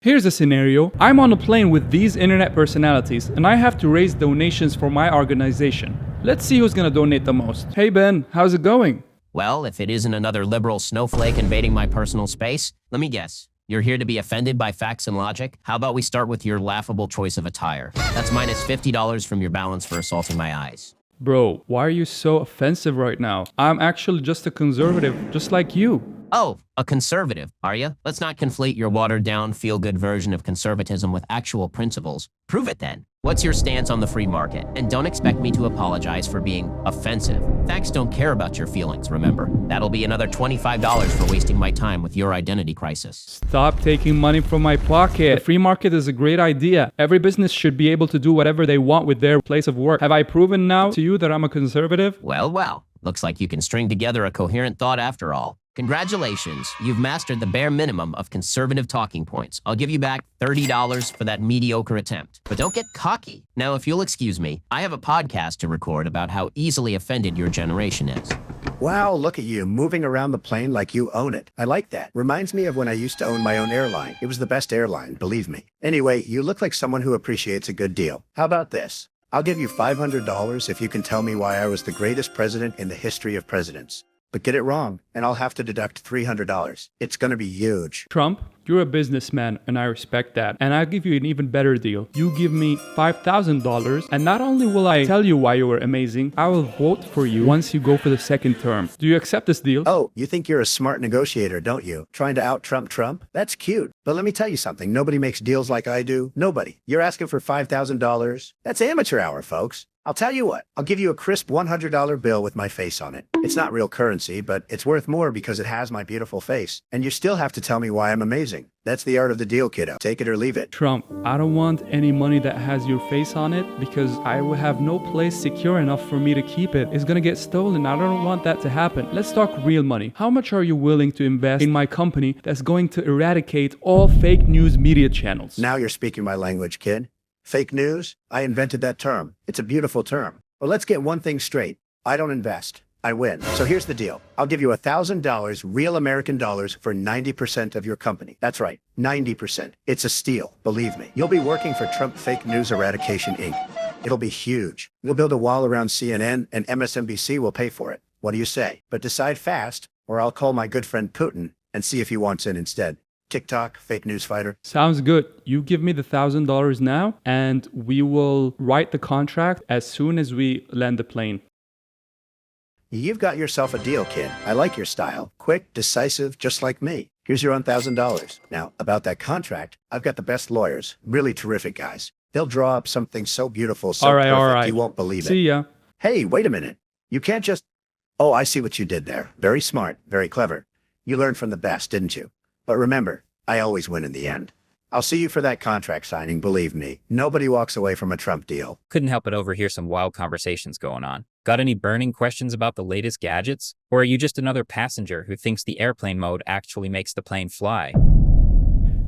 Here's a scenario. I'm on a plane with these internet personalities and I have to raise donations for my organization. Let's see who's gonna donate the most. Hey Ben, how's it going? Well, if it isn't another liberal snowflake invading my personal space, let me guess. You're here to be offended by facts and logic? How about we start with your laughable choice of attire? That's minus $50 from your balance for assaulting my eyes. Bro, why are you so offensive right now? I'm actually just a conservative, just like you. Oh, a conservative, are you? Let's not conflate your watered-down, feel-good version of conservatism with actual principles. Prove it then. What's your stance on the free market? And don't expect me to apologize for being offensive. Facts don't care about your feelings, remember? That'll be another $25 for wasting my time with your identity crisis. Stop taking money from my pocket. The free market is a great idea. Every business should be able to do whatever they want with their place of work. Have I proven now to you that I'm a conservative? Well. Looks like you can string together a coherent thought after all. Congratulations, you've mastered the bare minimum of conservative talking points. I'll give you back $30 for that mediocre attempt. But don't get cocky. Now, if you'll excuse me, I have a podcast to record about how easily offended your generation is. Wow, look at you, moving around the plane like you own it. I like that. Reminds me of when I used to own my own airline. It was the best airline, believe me. Anyway, you look like someone who appreciates a good deal. How about this? I'll give you $500 if you can tell me why I was the greatest president in the history of presidents. But get it wrong, and I'll have to deduct $300. It's gonna be huge. Trump, you're a businessman and I respect that. And I'll give you an even better deal. You give me $5,000 and not only will I tell you why you were amazing, I will vote for you once you go for the second term. Do you accept this deal? Oh, you think you're a smart negotiator, don't you? Trying to out-Trump Trump? That's cute. But let me tell you something. Nobody makes deals like I do. Nobody. You're asking for $5,000? That's amateur hour, folks. I'll tell you what, I'll give you a crisp $100 bill with my face on it. It's not real currency, but it's worth more because it has my beautiful face. And you still have to tell me why I'm amazing. That's the art of the deal, kiddo. Take it or leave it. Trump, I don't want any money that has your face on it because I will have no place secure enough for me to keep it. It's gonna get stolen. I don't want that to happen. Let's talk real money. How much are you willing to invest in my company that's going to eradicate all fake news media channels? Now you're speaking my language, kid. Fake news? I invented that term. It's a beautiful term. Well, let's get one thing straight. I don't invest. I win. So here's the deal. I'll give you $1,000 real American dollars for 90% of your company. That's right, 90%. It's a steal, believe me. You'll be working for Trump Fake News Eradication, Inc. It'll be huge. We'll build a wall around CNN and MSNBC will pay for it. What do you say? But decide fast, or I'll call my good friend Putin and see if he wants in instead. TikTok, fake news fighter. Sounds good. You give me the $1,000 now and we will write the contract as soon as we land the plane. You've got yourself a deal, kid. I like your style. Quick, decisive, just like me. Here's your $1,000. Now, about that contract, I've got the best lawyers. Really terrific guys. They'll draw up something so beautiful, so perfect, you won't believe it. See ya. Hey, wait a minute. You can't just... Oh, I see what you did there. Very smart, very clever. You learned from the best, didn't you? But remember, I always win in the end. I'll see you for that contract signing, believe me. Nobody walks away from a Trump deal. Couldn't help but overhear some wild conversations going on. Got any burning questions about the latest gadgets? Or are you just another passenger who thinks the airplane mode actually makes the plane fly?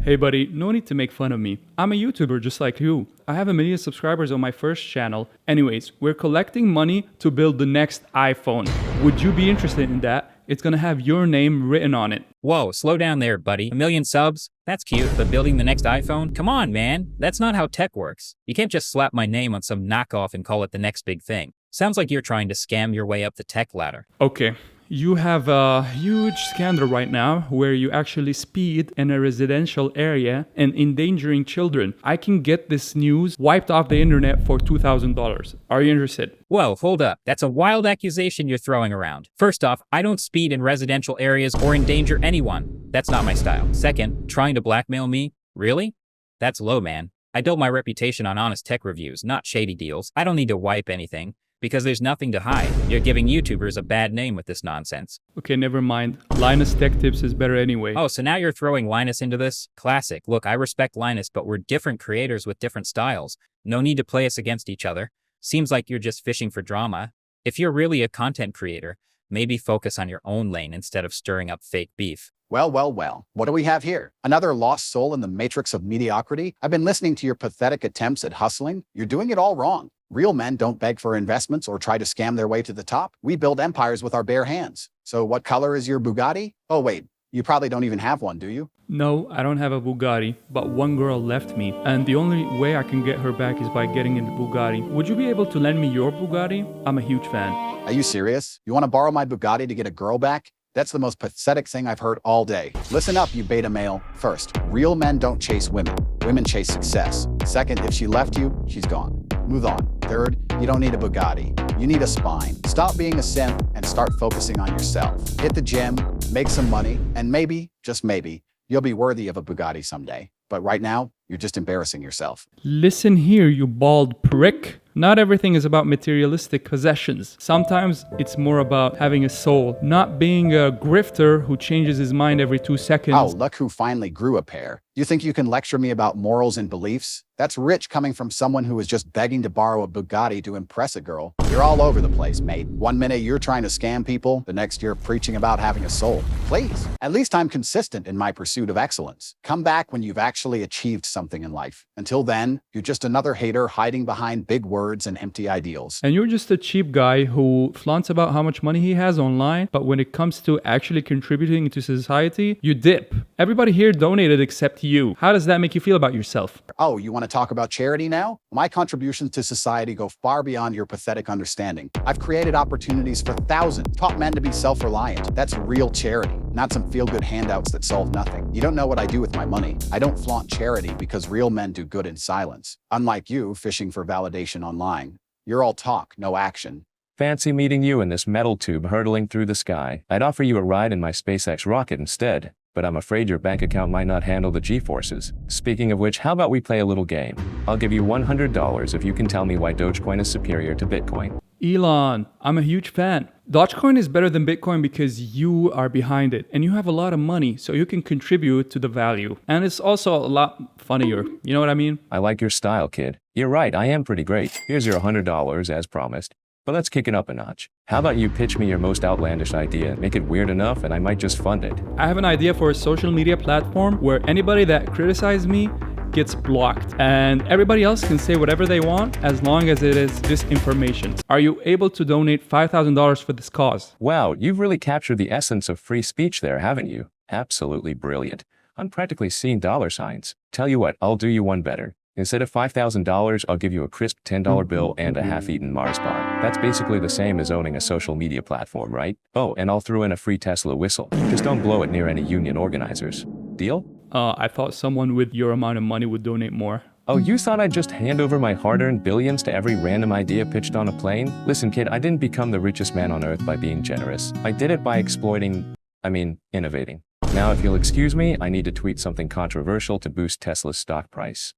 Hey buddy, no need to make fun of me. I'm a YouTuber just like you. I have 1 million subscribers on my first channel. Anyways, we're collecting money to build the next iPhone. Would you be interested in that? It's gonna have your name written on it. Whoa, slow down there, buddy. 1 million subs? That's cute, but building the next iPhone? Come on, man. That's not how tech works. You can't just slap my name on some knockoff and call it the next big thing. Sounds like you're trying to scam your way up the tech ladder. Okay. You have a huge scandal right now where you actually speed in a residential area and endangering children. I can get this news wiped off the internet for $2,000. Are you interested? Whoa, hold up. That's a wild accusation you're throwing around. First off, I don't speed in residential areas or endanger anyone. That's not my style. Second, trying to blackmail me? Really? That's low, man. I built my reputation on honest tech reviews, not shady deals. I don't need to wipe anything. Because there's nothing to hide. You're giving YouTubers a bad name with this nonsense. Okay, never mind. Linus Tech Tips is better anyway. Oh, so now you're throwing Linus into this? Classic. Look, I respect Linus, but we're different creators with different styles. No need to play us against each other. Seems like you're just fishing for drama. If you're really a content creator, maybe focus on your own lane instead of stirring up fake beef. Well. What do we have here? Another lost soul in the matrix of mediocrity? I've been listening to your pathetic attempts at hustling. You're doing it all wrong. Real men don't beg for investments or try to scam their way to the top. We build empires with our bare hands. So what color is your Bugatti? Oh, wait, You probably don't even have one, do you? No, I don't have a Bugatti, but one girl left me, and the only way I can get her back is by getting in the Bugatti. Would you be able to lend me your Bugatti? I'm a huge fan. Are you serious? You want to borrow my Bugatti to get a girl back? That's the most pathetic thing I've heard all day. Listen up, you beta male. First, real men don't chase women. Women chase success. Second, if she left you, she's gone. Move on. Third, you don't need a Bugatti. You need a spine. Stop being a simp and start focusing on yourself. Hit the gym, make some money, and maybe, just maybe, you'll be worthy of a Bugatti someday. But right now, you're just embarrassing yourself. Listen here, you bald prick. Not everything is about materialistic possessions. Sometimes it's more about having a soul, not being a grifter who changes his mind every 2 seconds. Oh, look who finally grew a pair. You think you can lecture me about morals and beliefs? That's rich coming from someone who was just begging to borrow a Bugatti to impress a girl. You're all over the place, mate. One minute you're trying to scam people, the next you're preaching about having a soul. Please, at least I'm consistent in my pursuit of excellence. Come back when you've actually achieved something in life. Until then, you're just another hater hiding behind big words and empty ideals. And you're just a cheap guy who flaunts about how much money he has online, but when it comes to actually contributing to society, you dip. Everybody here donated except you. How does that make you feel about yourself? Oh, you want to talk about charity now? My contributions to society go far beyond your pathetic understanding. I've created opportunities for thousands, taught men to be self-reliant. That's real charity, not some feel-good handouts that solve nothing. You don't know what I do with my money. I don't flaunt charity because real men do good in silence. Unlike you, fishing for validation online. You're all talk, no action. Fancy meeting you in this metal tube hurtling through the sky. I'd offer you a ride in my SpaceX rocket instead, but I'm afraid your bank account might not handle the G-forces. Speaking of which, how about we play a little game? I'll give you $100 if you can tell me why Dogecoin is superior to Bitcoin. Elon, I'm a huge fan. Dogecoin is better than Bitcoin because you are behind it and you have a lot of money, so you can contribute to the value. And it's also a lot funnier. You know what I mean? I like your style, kid. You're right, I am pretty great. Here's your $100 as promised. But let's kick it up a notch. How about you pitch me your most outlandish idea, make it weird enough, and I might just fund it. I have an idea for a social media platform where anybody that criticizes me gets blocked and everybody else can say whatever they want as long as it is disinformation. Are you able to donate $5,000 for this cause? Wow, you've really captured the essence of free speech there, haven't you? Absolutely brilliant. I'm practically seeing dollar signs. Tell you what, I'll do you one better. Instead of $5,000, I'll give you a crisp $10 bill and a half-eaten Mars bar. That's basically the same as owning a social media platform, right? Oh, and I'll throw in a free Tesla whistle. Just don't blow it near any union organizers. Deal? I thought someone with your amount of money would donate more. Oh, you thought I'd just hand over my hard-earned billions to every random idea pitched on a plane? Listen, kid, I didn't become the richest man on earth by being generous. I did it by innovating. Now, if you'll excuse me, I need to tweet something controversial to boost Tesla's stock price.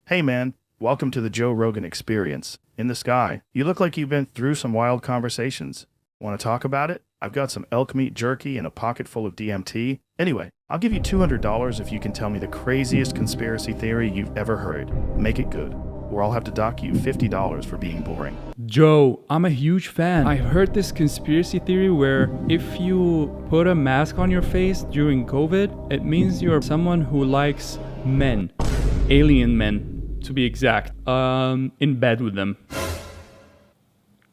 Hey man, welcome to the Joe Rogan Experience. In the sky, you look like you've been through some wild conversations. Want to talk about it? I've got some elk meat jerky and a pocket full of DMT. Anyway, I'll give you $200 if you can tell me the craziest conspiracy theory you've ever heard. Make it good, or I'll have to dock you $50 for being boring. Joe, I'm a huge fan. I heard this conspiracy theory where if you put a mask on your face during COVID, it means you're someone who likes men, alien men. To be exact, in bed with them.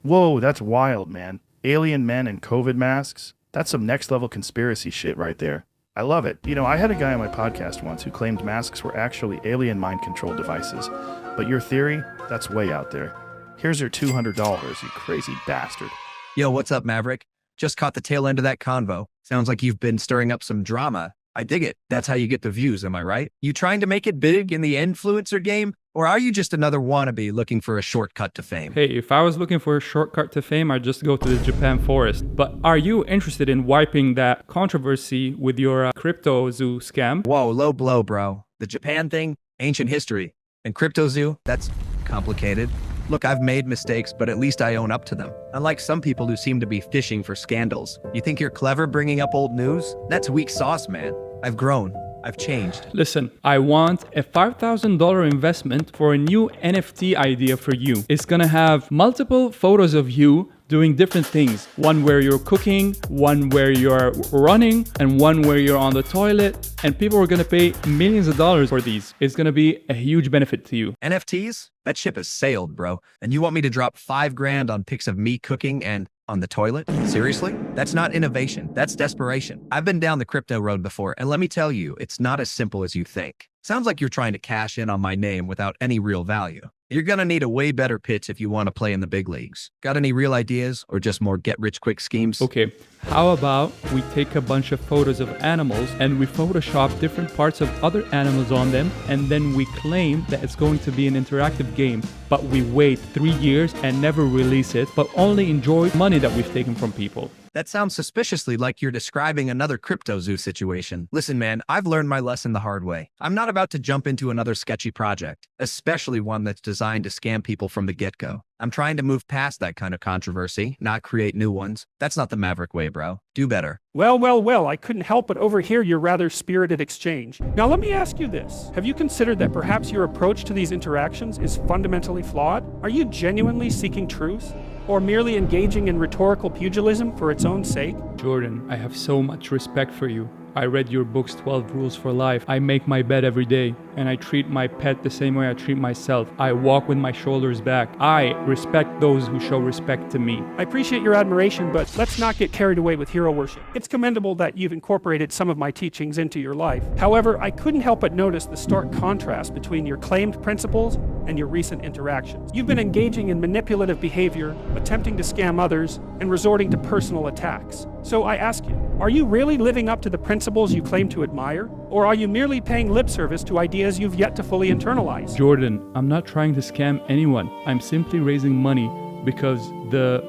Whoa, that's wild, man. Alien men and COVID masks? That's some next level conspiracy shit right there. I love it. You know, I had a guy on my podcast once who claimed masks were actually alien mind control devices. But your theory, that's way out there. Here's your $200, you crazy bastard. Yo, what's up, Maverick? Just caught the tail end of that convo. Sounds like you've been stirring up some drama. I dig it. That's how you get the views, am I right? You trying to make it big in the influencer game? Or are you just another wannabe looking for a shortcut to fame? Hey, if I was looking for a shortcut to fame, I'd just go to the Japan forest. But are you interested in wiping that controversy with your crypto zoo scam? Whoa, low blow, bro. The Japan thing, ancient history. And crypto zoo, that's complicated. Look, I've made mistakes, but at least I own up to them. Unlike some people who seem to be fishing for scandals. You think you're clever bringing up old news? That's weak sauce, man. I've grown. I've changed. Listen, I want a $5,000 investment for a new NFT idea for you. It's gonna have multiple photos of you doing different things. One where you're cooking, one where you're running, and one where you're on the toilet. And people are gonna pay millions of dollars for these. It's gonna be a huge benefit to you. NFTs? That ship has sailed, bro. And you want me to drop $5 grand on pics of me cooking and On the toilet? Seriously? That's not innovation. That's desperation. I've been down the crypto road before, and let me tell you, it's not as simple as you think. Sounds like you're trying to cash in on my name without any real value. You're gonna need a way better pitch if you want to play in the big leagues. Got any real ideas or just more get-rich-quick schemes? Okay, how about we take a bunch of photos of animals and we Photoshop different parts of other animals on them, and then we claim that it's going to be an interactive game, but we wait 3 years and never release it, but only enjoy money that we've taken from people. That sounds suspiciously like you're describing another crypto zoo situation. Listen, man, I've learned my lesson the hard way. I'm not about to jump into another sketchy project, especially one that's designed to scam people from the get-go. I'm trying to move past that kind of controversy, not create new ones. That's not the Maverick way, bro. Do better. Well, I couldn't help but overhear your rather spirited exchange. Now let me ask you this. Have you considered that perhaps your approach to these interactions is fundamentally flawed? Are you genuinely seeking truth? Or merely engaging in rhetorical pugilism for its own sake? Jordan, I have so much respect for you. I read your book's 12 Rules for Life. I make my bed every day, and I treat my pet the same way I treat myself. I walk with my shoulders back. I respect those who show respect to me. I appreciate your admiration, but let's not get carried away with hero worship. It's commendable that you've incorporated some of my teachings into your life. However, I couldn't help but notice the stark contrast between your claimed principles and your recent interactions. You've been engaging in manipulative behavior, attempting to scam others, and resorting to personal attacks. So I ask you, are you really living up to the principles you claim to admire? Or are you merely paying lip service to ideas you've yet to fully internalize? Jordan, I'm not trying to scam anyone. I'm simply raising money because the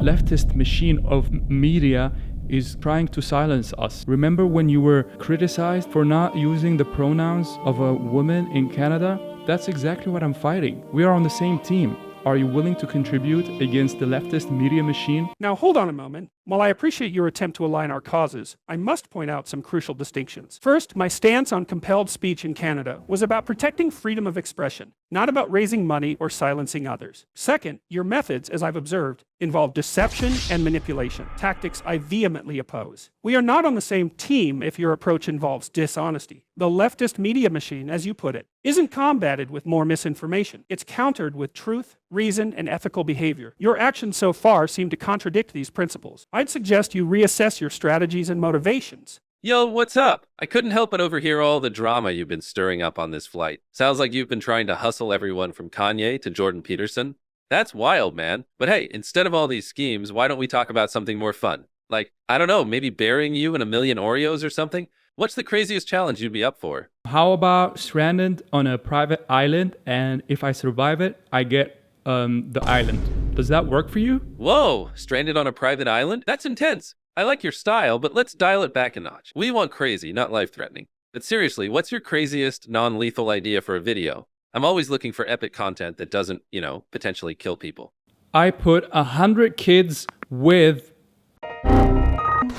leftist machine of media is trying to silence us. Remember when you were criticized for not using the pronouns of a woman in Canada? That's exactly what I'm fighting. We are on the same team. Are you willing to contribute against the leftist media machine? Now hold on a moment. While I appreciate your attempt to align our causes, I must point out some crucial distinctions. First, my stance on compelled speech in Canada was about protecting freedom of expression, not about raising money or silencing others. Second, your methods, as I've observed, involve deception and manipulation, tactics I vehemently oppose. We are not on the same team if your approach involves dishonesty. The leftist media machine, as you put it, isn't combated with more misinformation. It's countered with truth, reason, and ethical behavior. Your actions so far seem to contradict these principles. I'd suggest you reassess your strategies and motivations. Yo, what's up? I couldn't help but overhear all the drama you've been stirring up on this flight. Sounds like you've been trying to hustle everyone from Kanye to Jordan Peterson. That's wild, man. But hey, instead of all these schemes, why don't we talk about something more fun? Like, I don't know, maybe burying you in a million Oreos or something? What's the craziest challenge you'd be up for? How about stranded on a private island, and if I survive it, I get the island. Does that work for you? Whoa, stranded on a private island? That's intense. I like your style, but let's dial it back a notch. We want crazy, not life-threatening. But seriously, what's your craziest non-lethal idea for a video? I'm always looking for epic content that doesn't, potentially kill people. I put 100 kids with...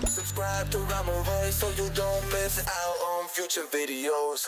Subscribe to Ramo Voice so you don't miss out on future videos.